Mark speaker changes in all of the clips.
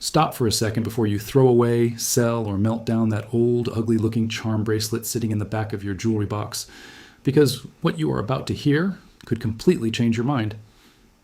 Speaker 1: Stop for a second before you throw away, sell, or melt down that old, ugly-looking charm bracelet sitting in the back of your jewelry box, because what you are about to hear could completely change your mind.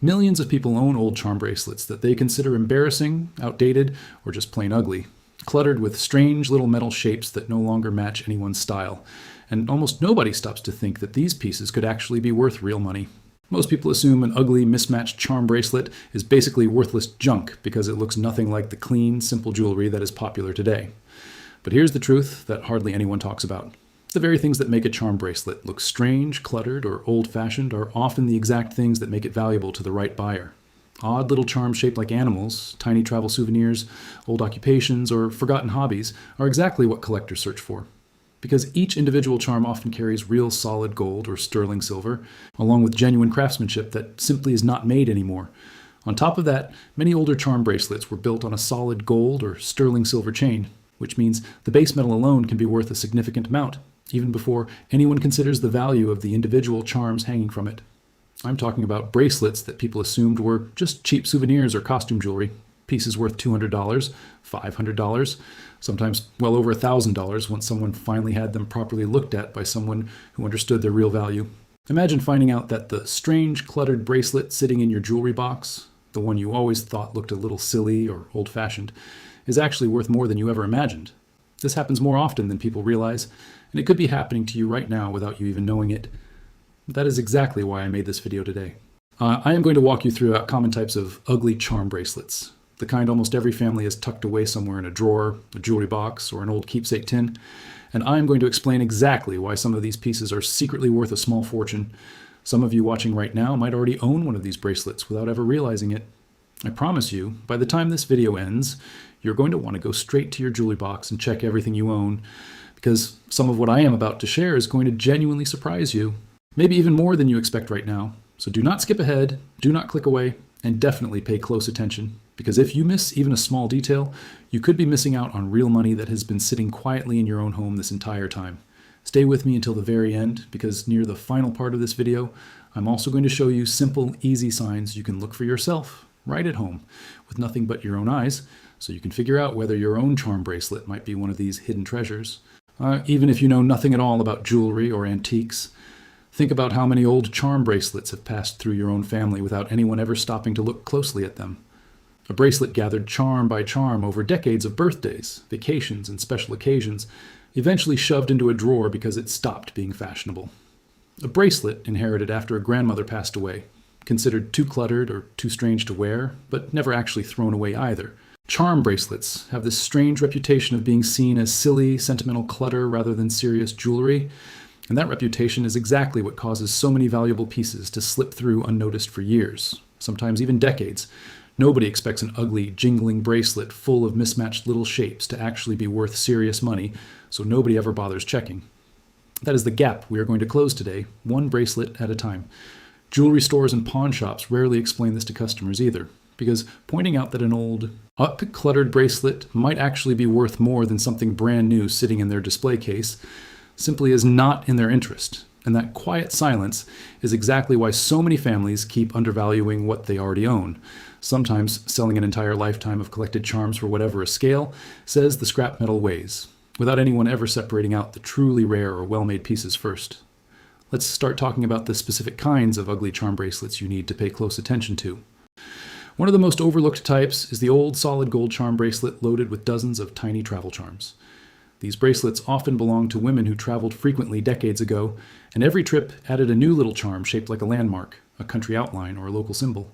Speaker 1: Millions of people own old charm bracelets that they consider embarrassing, outdated, or just plain ugly, cluttered with strange little metal shapes that no longer match anyone's style. And almost nobody stops to think that these pieces could actually be worth real money. Most people assume an ugly, mismatched charm bracelet is basically worthless junk because it looks nothing like the clean, simple jewelry that is popular today. But here's the truth that hardly anyone talks about. The very things that make a charm bracelet look strange, cluttered, or old-fashioned are often the exact things that make it valuable to the right buyer. Odd little charms shaped like animals, tiny travel souvenirs, old occupations, or forgotten hobbies are exactly what collectors search for. Because each individual charm often carries real solid gold or sterling silver, along with genuine craftsmanship that simply is not made anymore. On top of that, many older charm bracelets were built on a solid gold or sterling silver chain, which means the base metal alone can be worth a significant amount, even before anyone considers the value of the individual charms hanging from it. I'm talking about bracelets that people assumed were just cheap souvenirs or costume jewelry, pieces worth $200, $500, sometimes well over $1,000 once someone finally had them properly looked at by someone who understood their real value. Imagine finding out that the strange, cluttered bracelet sitting in your jewelry box, the one you always thought looked a little silly or old-fashioned, is actually worth more than you ever imagined. This happens more often than people realize, and it could be happening to you right now without you even knowing it. That is exactly why I made this video today. I am going to walk you through common types of ugly charm bracelets, the kind almost every family has tucked away somewhere in a drawer, a jewelry box, or an old keepsake tin. And I'm going to explain exactly why some of these pieces are secretly worth a small fortune. Some of you watching right now might already own one of these bracelets without ever realizing it. I promise you, by the time this video ends, you're going to want to go straight to your jewelry box and check everything you own, because some of what I am about to share is going to genuinely surprise you, maybe even more than you expect right now. So do not skip ahead, do not click away, and definitely pay close attention. Because if you miss even a small detail, you could be missing out on real money that has been sitting quietly in your own home this entire time. Stay with me until the very end, because near the final part of this video, I'm also going to show you simple, easy signs you can look for yourself, right at home, with nothing but your own eyes, so you can figure out whether your own charm bracelet might be one of these hidden treasures. Even if you know nothing at all about jewelry or antiques, think about how many old charm bracelets have passed through your own family without anyone ever stopping to look closely at them. A bracelet gathered charm by charm over decades of birthdays, vacations, and special occasions, eventually shoved into a drawer because it stopped being fashionable. A bracelet inherited after a grandmother passed away, considered too cluttered or too strange to wear, but never actually thrown away either. Charm bracelets have this strange reputation of being seen as silly, sentimental clutter rather than serious jewelry, and that reputation is exactly what causes so many valuable pieces to slip through unnoticed for years, sometimes even decades. Nobody expects an ugly, jingling bracelet full of mismatched little shapes to actually be worth serious money, so nobody ever bothers checking. That is the gap we are going to close today, one bracelet at a time. Jewelry stores and pawn shops rarely explain this to customers either, because pointing out that an old, cluttered bracelet might actually be worth more than something brand new sitting in their display case simply is not in their interest. And that quiet silence is exactly why so many families keep undervaluing what they already own. Sometimes selling an entire lifetime of collected charms for whatever a scale says the scrap metal weighs, without anyone ever separating out the truly rare or well-made pieces first. Let's start talking about the specific kinds of ugly charm bracelets you need to pay close attention to. One of the most overlooked types is the old solid gold charm bracelet loaded with dozens of tiny travel charms. These bracelets often belonged to women who traveled frequently decades ago, and every trip added a new little charm shaped like a landmark, a country outline, or a local symbol.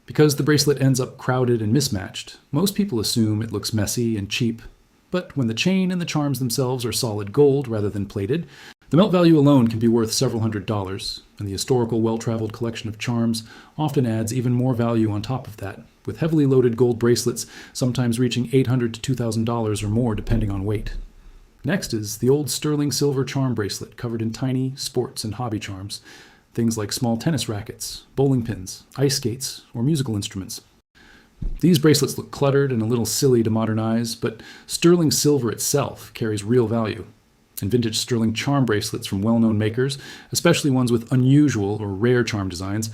Speaker 1: Because the bracelet ends up crowded and mismatched, most people assume it looks messy and cheap. But when the chain and the charms themselves are solid gold rather than plated, the melt value alone can be worth several $100s, and the historical, well-traveled collection of charms often adds even more value on top of that, with heavily loaded gold bracelets sometimes reaching $800 to $2,000 or more depending on weight. Next is the old sterling silver charm bracelet covered in tiny sports and hobby charms, things like small tennis rackets, bowling pins, ice skates, or musical instruments. These bracelets look cluttered and a little silly to modern eyes, but sterling silver itself carries real value. And vintage sterling charm bracelets from well-known makers, especially ones with unusual or rare charm designs,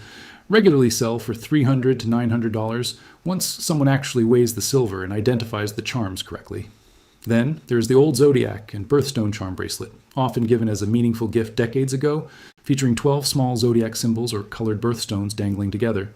Speaker 1: regularly sell for $300 to $900, once someone actually weighs the silver and identifies the charms correctly. Then there's the old zodiac and birthstone charm bracelet, often given as a meaningful gift decades ago, featuring 12 small zodiac symbols or colored birthstones dangling together.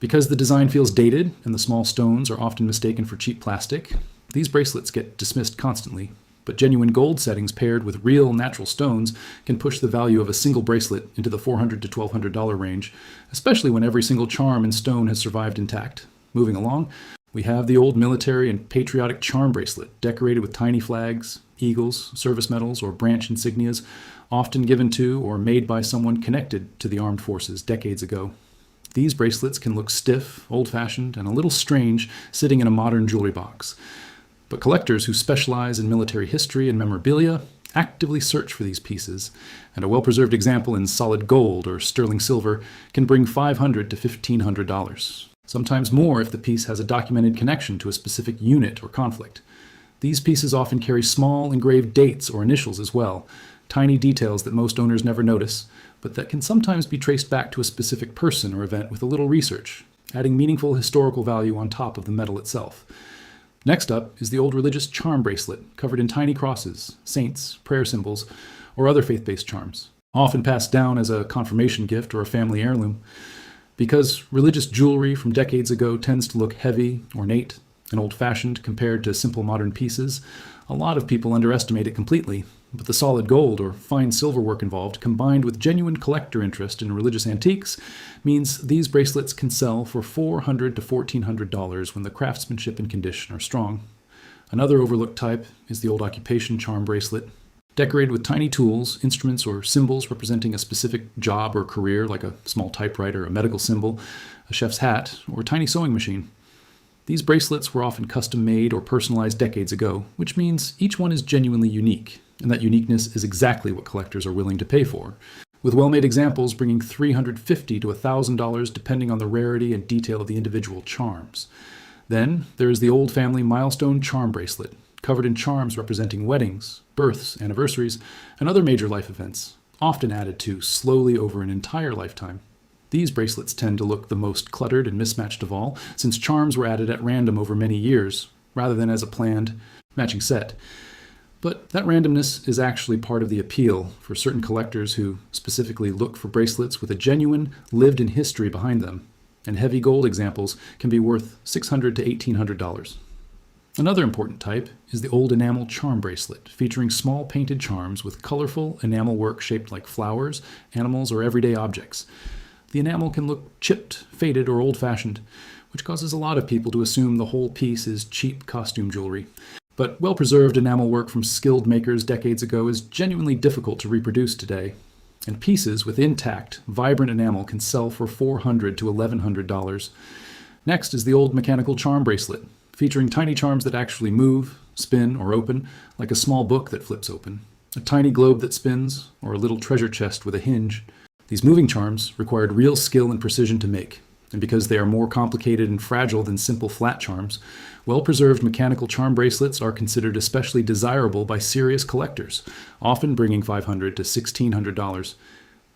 Speaker 1: Because the design feels dated and the small stones are often mistaken for cheap plastic, these bracelets get dismissed constantly. But genuine gold settings paired with real natural stones can push the value of a single bracelet into the $400 to $1,200 range, especially when every single charm and stone has survived intact. Moving along, we have the old military and patriotic charm bracelet, decorated with tiny flags, eagles, service medals, or branch insignias, often given to or made by someone connected to the armed forces decades ago. These bracelets can look stiff, old-fashioned, and a little strange sitting in a modern jewelry box. But collectors who specialize in military history and memorabilia actively search for these pieces, and a well-preserved example in solid gold or sterling silver can bring $500 to $1,500. Sometimes more if the piece has a documented connection to a specific unit or conflict. These pieces often carry small engraved dates or initials as well, tiny details that most owners never notice, but that can sometimes be traced back to a specific person or event with a little research, adding meaningful historical value on top of the metal itself. Next up is the old religious charm bracelet, covered in tiny crosses, saints, prayer symbols, or other faith-based charms, often passed down as a confirmation gift or a family heirloom. Because religious jewelry from decades ago tends to look heavy, ornate, and old-fashioned compared to simple modern pieces, a lot of people underestimate it completely. But the solid gold or fine silver work involved, combined with genuine collector interest in religious antiques, means these bracelets can sell for $400 to $1,400 when the craftsmanship and condition are strong. Another overlooked type is the old occupation charm bracelet, decorated with tiny tools, instruments, or symbols representing a specific job or career, like a small typewriter, a medical symbol, a chef's hat, or a tiny sewing machine. These bracelets were often custom-made or personalized decades ago, which means each one is genuinely unique, and that uniqueness is exactly what collectors are willing to pay for, with well-made examples bringing $350 to $1,000 depending on the rarity and detail of the individual charms. Then there is the old family milestone charm bracelet, covered in charms representing weddings, births, anniversaries, and other major life events, often added to slowly over an entire lifetime. These bracelets tend to look the most cluttered and mismatched of all, since charms were added at random over many years, rather than as a planned, matching set. But that randomness is actually part of the appeal for certain collectors who specifically look for bracelets with a genuine, lived-in history behind them, and heavy gold examples can be worth $600 to $1,800. Another important type is the old enamel charm bracelet, featuring small painted charms with colorful enamel work shaped like flowers, animals, or everyday objects. The enamel can look chipped, faded, or old-fashioned, which causes a lot of people to assume the whole piece is cheap costume jewelry. But well-preserved enamel work from skilled makers decades ago is genuinely difficult to reproduce today, and pieces with intact, vibrant enamel can sell for $400 to $1,100. Next is the old mechanical charm bracelet, featuring tiny charms that actually move, spin, or open, like a small book that flips open, a tiny globe that spins, or a little treasure chest with a hinge. These moving charms required real skill and precision to make, and because they are more complicated and fragile than simple flat charms, well-preserved mechanical charm bracelets are considered especially desirable by serious collectors, often bringing $500 to $1,600.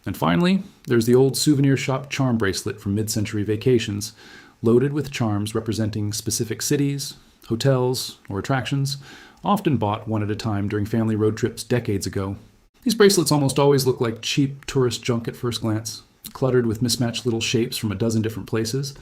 Speaker 1: And finally, there's the old souvenir shop charm bracelet from mid-century vacations, loaded with charms representing specific cities, hotels, or attractions, often bought one at a time during family road trips decades ago. These bracelets almost always look like cheap tourist junk at first glance, cluttered with mismatched little shapes from a dozen different places,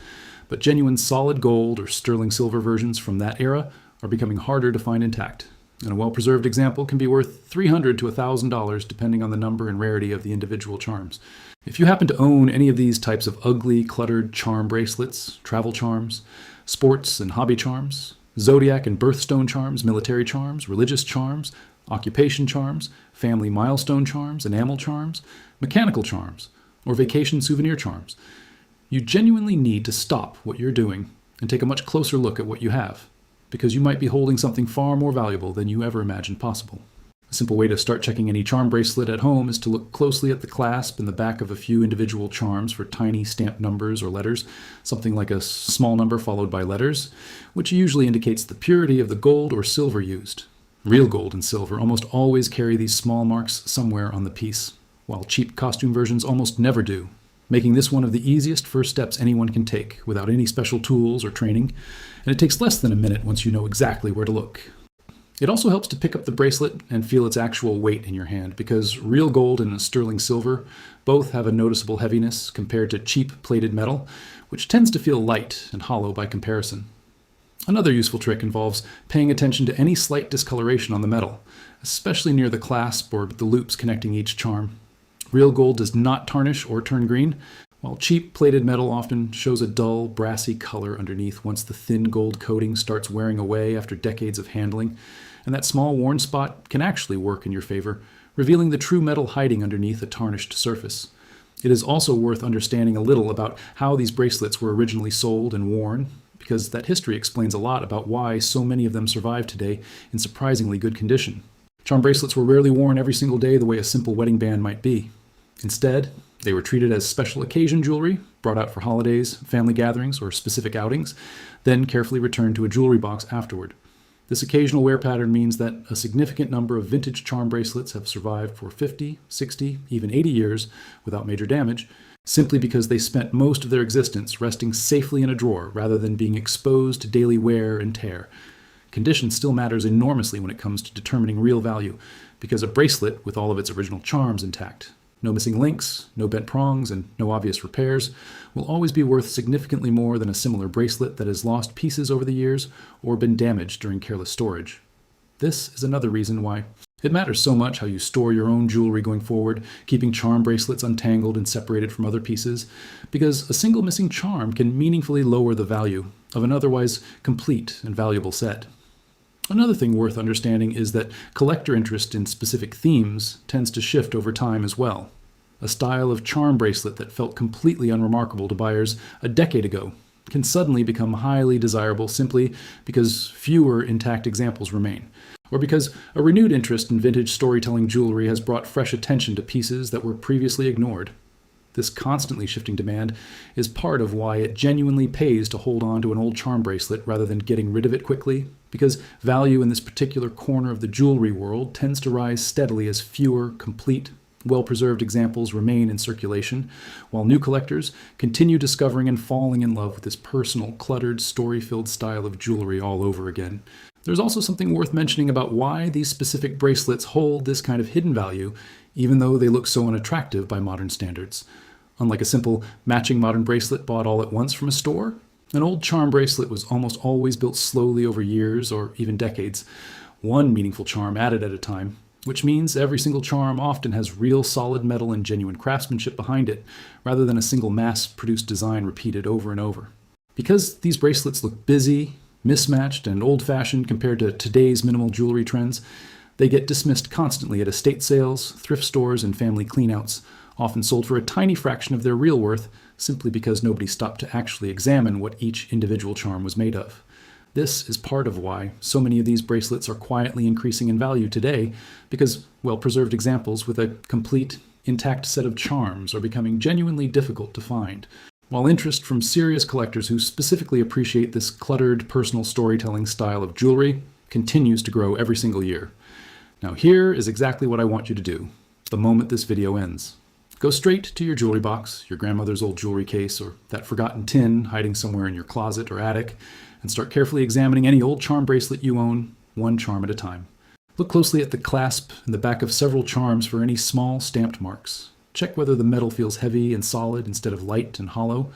Speaker 1: but genuine solid gold or sterling silver versions from that era are becoming harder to find intact, and a well-preserved example can be worth $300 to $1,000 depending on the number and rarity of the individual charms. If you happen to own any of these types of ugly, cluttered charm bracelets, travel charms, sports and hobby charms, zodiac and birthstone charms, military charms, religious charms, occupation charms, family milestone charms, enamel charms, mechanical charms, or vacation souvenir charms, you genuinely need to stop what you're doing and take a much closer look at what you have, because you might be holding something far more valuable than you ever imagined possible. A simple way to start checking any charm bracelet at home is to look closely at the clasp and the back of a few individual charms for tiny stamped numbers or letters, something like a small number followed by letters, which usually indicates the purity of the gold or silver used. Real gold and silver almost always carry these small marks somewhere on the piece, while cheap costume versions almost never do. making this one of the easiest first steps anyone can take without any special tools or training, and it takes less than a minute once you know exactly where to look. It also helps to pick up the bracelet and feel its actual weight in your hand, because real gold and sterling silver both have a noticeable heaviness compared to cheap plated metal, which tends to feel light and hollow by comparison. Another useful trick involves paying attention to any slight discoloration on the metal, especially near the clasp or the loops connecting each charm. Real gold does not tarnish or turn green, while cheap plated metal often shows a dull, brassy color underneath once the thin gold coating starts wearing away after decades of handling, and that small worn spot can actually work in your favor, revealing the true metal hiding underneath a tarnished surface. It is also worth understanding a little about how these bracelets were originally sold and worn, because that history explains a lot about why so many of them survive today in surprisingly good condition. Charm bracelets were rarely worn every single day the way a simple wedding band might be. Instead, they were treated as special occasion jewelry, brought out for holidays, family gatherings, or specific outings, then carefully returned to a jewelry box afterward. This occasional wear pattern means that a significant number of vintage charm bracelets have survived for 50, 60, even 80 years without major damage, simply because they spent most of their existence resting safely in a drawer rather than being exposed to daily wear and tear. Condition still matters enormously when it comes to determining real value, because a bracelet with all of its original charms intact, no missing links, no bent prongs, and no obvious repairs, will always be worth significantly more than a similar bracelet that has lost pieces over the years or been damaged during careless storage. This is another reason why it matters so much how you store your own jewelry going forward, keeping charm bracelets untangled and separated from other pieces, because a single missing charm can meaningfully lower the value of an otherwise complete and valuable set. Another thing worth understanding is that collector interest in specific themes tends to shift over time as well. A style of charm bracelet that felt completely unremarkable to buyers a decade ago can suddenly become highly desirable simply because fewer intact examples remain, or because a renewed interest in vintage storytelling jewelry has brought fresh attention to pieces that were previously ignored. This constantly shifting demand is part of why it genuinely pays to hold on to an old charm bracelet rather than getting rid of it quickly, because value in this particular corner of the jewelry world tends to rise steadily as fewer, complete, well-preserved examples remain in circulation, while new collectors continue discovering and falling in love with this personal, cluttered, story-filled style of jewelry all over again. There's also something worth mentioning about why these specific bracelets hold this kind of hidden value, even though they look so unattractive by modern standards. Unlike a simple matching modern bracelet bought all at once from a store, an old charm bracelet was almost always built slowly over years or even decades, one meaningful charm added at a time, which means every single charm often has real solid metal and genuine craftsmanship behind it, rather than a single mass-produced design repeated over and over. Because these bracelets look busy, mismatched, and old-fashioned compared to today's minimal jewelry trends, they get dismissed constantly at estate sales, thrift stores, and family cleanouts, often sold for a tiny fraction of their real worth, simply because nobody stopped to actually examine what each individual charm was made of. This is part of why so many of these bracelets are quietly increasing in value today, because well-preserved examples with a complete, intact set of charms are becoming genuinely difficult to find, while interest from serious collectors who specifically appreciate this cluttered, personal storytelling style of jewelry continues to grow every single year. Now here is exactly what I want you to do, the moment this video ends. Go straight to your jewelry box, your grandmother's old jewelry case, or that forgotten tin hiding somewhere in your closet or attic, and start carefully examining any old charm bracelet you own, one charm at a time. Look closely at the clasp and the back of several charms for any small stamped marks. Check whether the metal feels heavy and solid instead of light and hollow,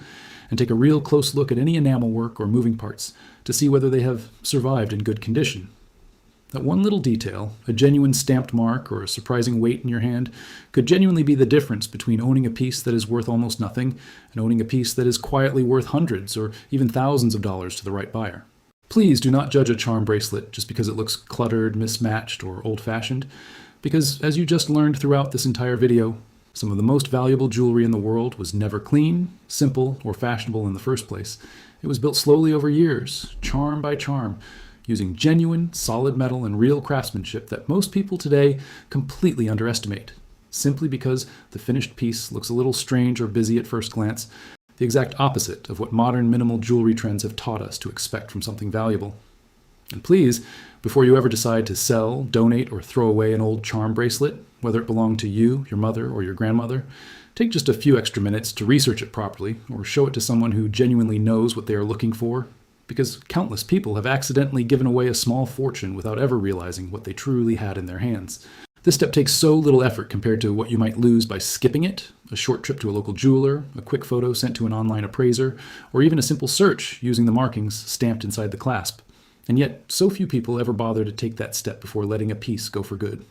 Speaker 1: and take a real close look at any enamel work or moving parts to see whether they have survived in good condition. That one little detail, a genuine stamped mark or a surprising weight in your hand, could genuinely be the difference between owning a piece that is worth almost nothing and owning a piece that is quietly worth hundreds or even thousands of dollars to the right buyer. Please do not judge a charm bracelet just because it looks cluttered, mismatched, or old-fashioned, because as you just learned throughout this entire video, some of the most valuable jewelry in the world was never clean, simple, or fashionable in the first place. It was built slowly over years, charm by charm, using genuine, solid metal and real craftsmanship that most people today completely underestimate, simply because the finished piece looks a little strange or busy at first glance, the exact opposite of what modern minimal jewelry trends have taught us to expect from something valuable. And please, before you ever decide to sell, donate, or throw away an old charm bracelet, whether it belonged to you, your mother, or your grandmother, take just a few extra minutes to research it properly or show it to someone who genuinely knows what they are looking for, because countless people have accidentally given away a small fortune without ever realizing what they truly had in their hands. This step takes so little effort compared to what you might lose by skipping it: a short trip to a local jeweler, a quick photo sent to an online appraiser, or even a simple search using the markings stamped inside the clasp. And yet, so few people ever bother to take that step before letting a piece go for good.